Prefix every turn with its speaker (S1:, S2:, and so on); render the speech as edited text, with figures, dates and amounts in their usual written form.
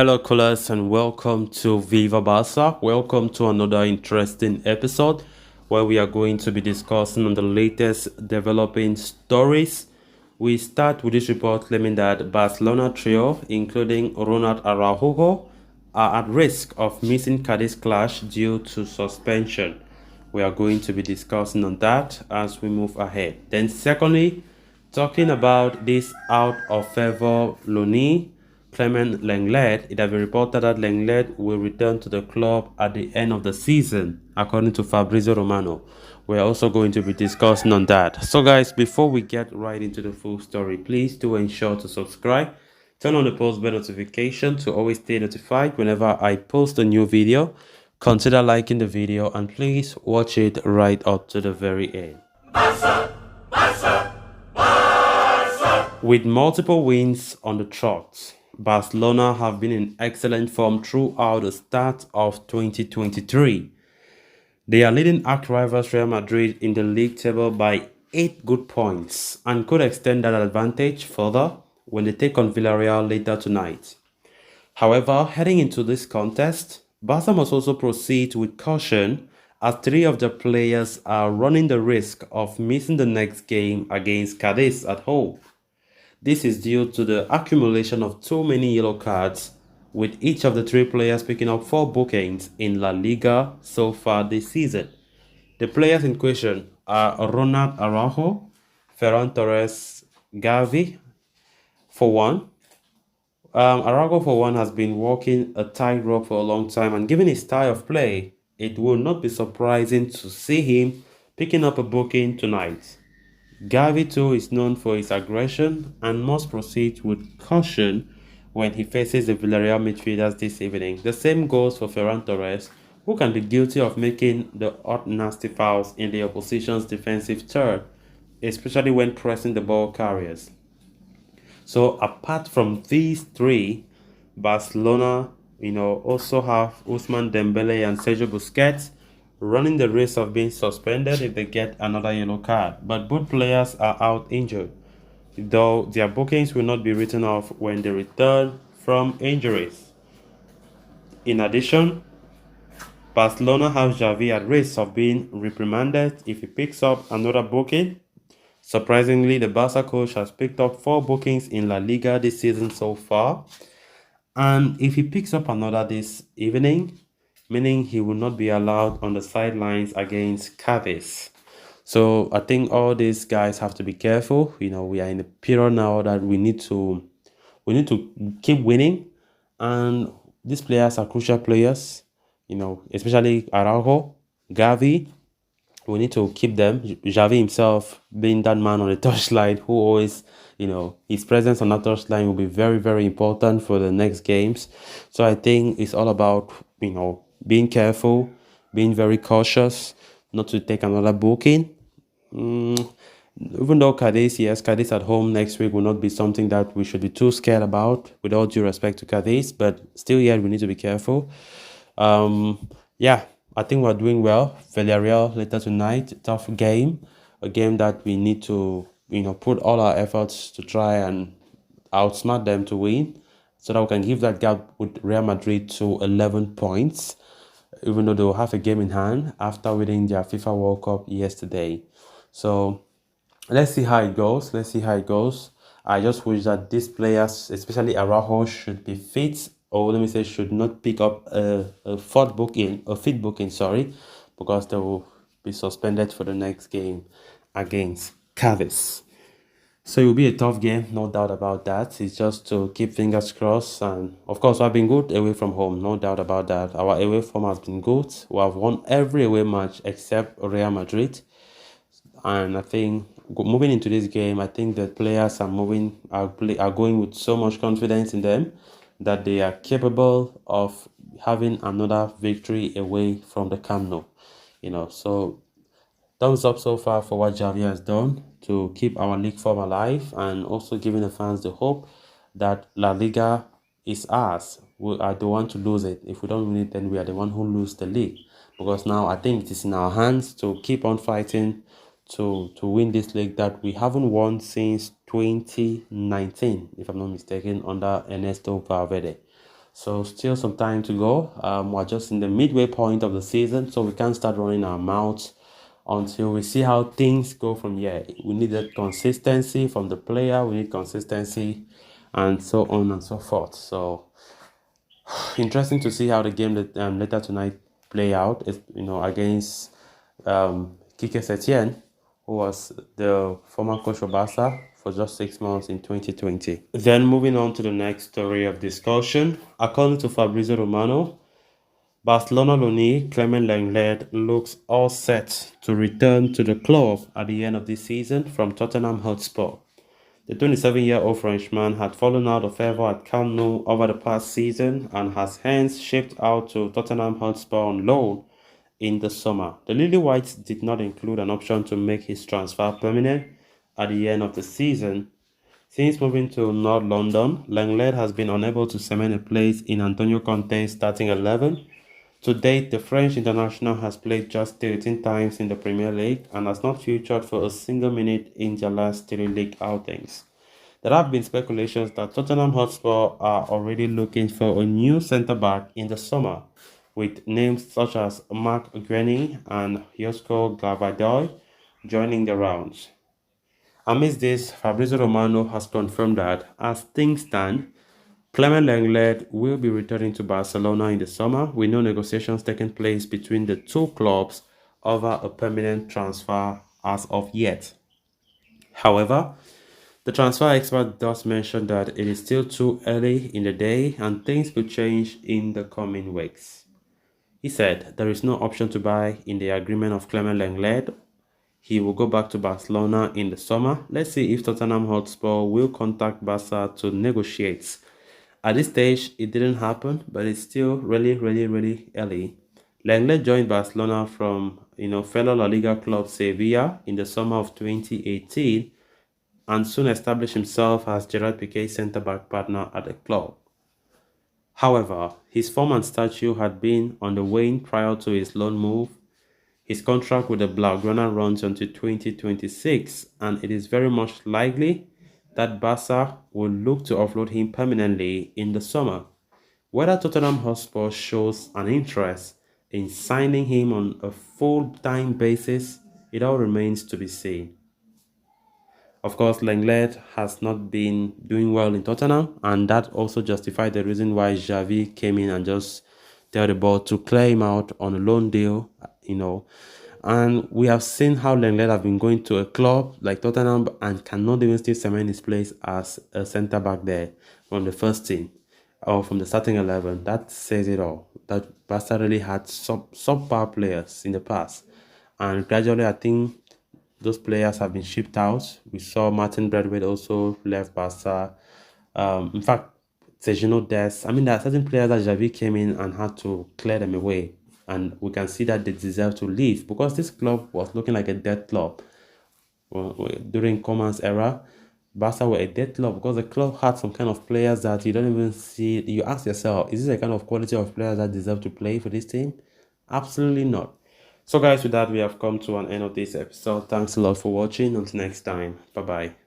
S1: Hello, callers, and welcome to Viva Barca. Welcome to another interesting episode where we are going to be discussing on the latest developing stories. We start with this report claiming that Barcelona trio, including Ronald Araujo, are at risk of missing Cadiz clash due to suspension. We are going to be discussing on that as we move ahead. Then, secondly, talking about this out of favor loanee Clement Lenglet, it has been reported that Lenglet will return to the club at the end of the season, according to Fabrizio Romano. We're also going to be discussing on that. So, guys, before we get right into the full story, please do ensure to subscribe, turn on the post bell notification to always stay notified whenever I post a new video. Consider liking the video and please watch it right up to the very end. With multiple wins on the trot, Barcelona have been in excellent form throughout the start of 2023. They are leading arch rivals Real Madrid in the league table by 8 good points and could extend that advantage further when they take on Villarreal later tonight. However, heading into this contest, Barca must also proceed with caution as 3 of the players are running the risk of missing the next game against Cadiz at home. This is due to the accumulation of too many yellow cards, with each of the 3 players picking up 4 bookings in La Liga so far this season. The players in question are Ronald Araujo, Ferran Torres, Gavi, for one. Araujo, for one, has been walking a tightrope for a long time, and given his style of play, it will not be surprising to see him picking up a booking tonight. Gavi too is known for his aggression and must proceed with caution when he faces the Villarreal midfielders this evening. The same goes for Ferran Torres, who can be guilty of making the odd nasty fouls in the opposition's defensive third, especially when pressing the ball carriers. So apart from these 3, Barcelona, also have Ousmane Dembele and Sergio Busquets running the risk of being suspended if they get another yellow card. But both players are out injured, though their bookings will not be written off when they return from injuries. In addition, Barcelona have Xavi at risk of being reprimanded if he picks up another booking. Surprisingly, the Barca coach has picked up 4 bookings in La Liga this season so far. And if he picks up another this evening, meaning he will not be allowed on the sidelines against Cadiz. So I think all these guys have to be careful. We are in a period now that we need to keep winning, and these players are crucial players. Especially Araujo, Gavi. We need to keep them. Xavi himself being that man on the touchline who always, his presence on that touchline will be very, very important for the next games. So I think it's all about, being careful, being very cautious, not to take another booking. Even though Cadiz at home next week will not be something that we should be too scared about, with all due respect to Cadiz, but still, we need to be careful. I think we're doing well. Villarreal later tonight, tough game, a game that we need to, put all our efforts to try and outsmart them to win, so that we can give that gap with Real Madrid to 11 points, even though they will have a game in hand after winning their FIFA World Cup yesterday. So let's see how it goes. I just wish that these players, especially Araujo, should be fit, or let me say should not pick up a fifth booking, because they will be suspended for the next game against Cadiz. So it will be a tough game, no doubt about that. It's just to keep fingers crossed, and of course we've been good away from home, no doubt about that. Our away form has been good. We have won every away match except Real Madrid, and I think moving into this game, I think the players are going with so much confidence in them that they are capable of having another victory away from the Camp Nou. So thumbs up so far for what Xavi has done to keep our league form alive, and also giving the fans the hope that La Liga is ours. We are the one to lose it. If we don't win it, then we are the one who lose the league. Because now I think it is in our hands to keep on fighting to win this league that we haven't won since 2019, if I'm not mistaken, under Ernesto Valverde. So still some time to go. We're just in the midway point of the season, so we can't start running our mouths until we see how things go from here. We need that consistency from the player. We need consistency, and so on and so forth. So interesting to see how the game later tonight play out. It's, against Kike Setien, who was the former coach of Barca for just 6 months in 2020. Then moving on to the next story of discussion. According to Fabrizio Romano, Barcelona loanee Clement Lenglet looks all set to return to the club at the end of this season from Tottenham Hotspur. The 27-year-old Frenchman had fallen out of favor at Camp Nou over the past season and has hence shipped out to Tottenham Hotspur on loan in the summer. The Lily Whites did not include an option to make his transfer permanent at the end of the season. Since moving to North London, Lenglet has been unable to cement a place in Antonio Conte's starting 11. To date, the French international has played just 13 times in the Premier League and has not featured for a single minute in their last 3 league outings. There have been speculations that Tottenham Hotspur are already looking for a new centre-back in the summer, with names such as Mark Grenny and Josko Gvardiol joining the rounds. Amidst this, Fabrizio Romano has confirmed that, as things stand, Clement Lenglet will be returning to Barcelona in the summer, with no negotiations taking place between the two clubs over a permanent transfer as of yet. However, the transfer expert does mention that it is still too early in the day and things could change in the coming weeks. He said there is no option to buy in the agreement of Clement Lenglet. He will go back to Barcelona in the summer. Let's see if Tottenham Hotspur will contact Barca to negotiate. At this stage, it didn't happen, but it's still really, really, really early. Lenglet joined Barcelona from fellow La Liga club Sevilla in the summer of 2018 and soon established himself as Gerard Piqué's centre-back partner at the club. However, his form and stature had been on the wane prior to his loan move. His contract with the Blaugrana runs until 2026, and it is very much likely that Barca will look to offload him permanently in the summer. Whether Tottenham Hotspur shows an interest in signing him on a full-time basis, it all remains to be seen. Of course, Lenglet has not been doing well in Tottenham, and that also justified the reason why Xavi came in and just tell the board to clear him out on a loan deal, And we have seen how Lenglet have been going to a club like Tottenham and cannot even still cement his place as a centre-back there from the first team or from the starting 11. That says it all. That Barca really had subpar players in the past. And gradually, I think those players have been shipped out. We saw Martin Braithwaite also left Barca. In fact, Sergio Dest. I mean, there are certain players that Xavi came in and had to clear them away. And we can see that they deserve to leave because this club was looking like a dead club. During Koeman's era, Barca were a dead club because the club had some kind of players that you don't even see. You ask yourself, is this the kind of quality of players that deserve to play for this team? Absolutely not. So guys, with that, we have come to an end of this episode. Thanks a lot for watching. Until next time. Bye-bye.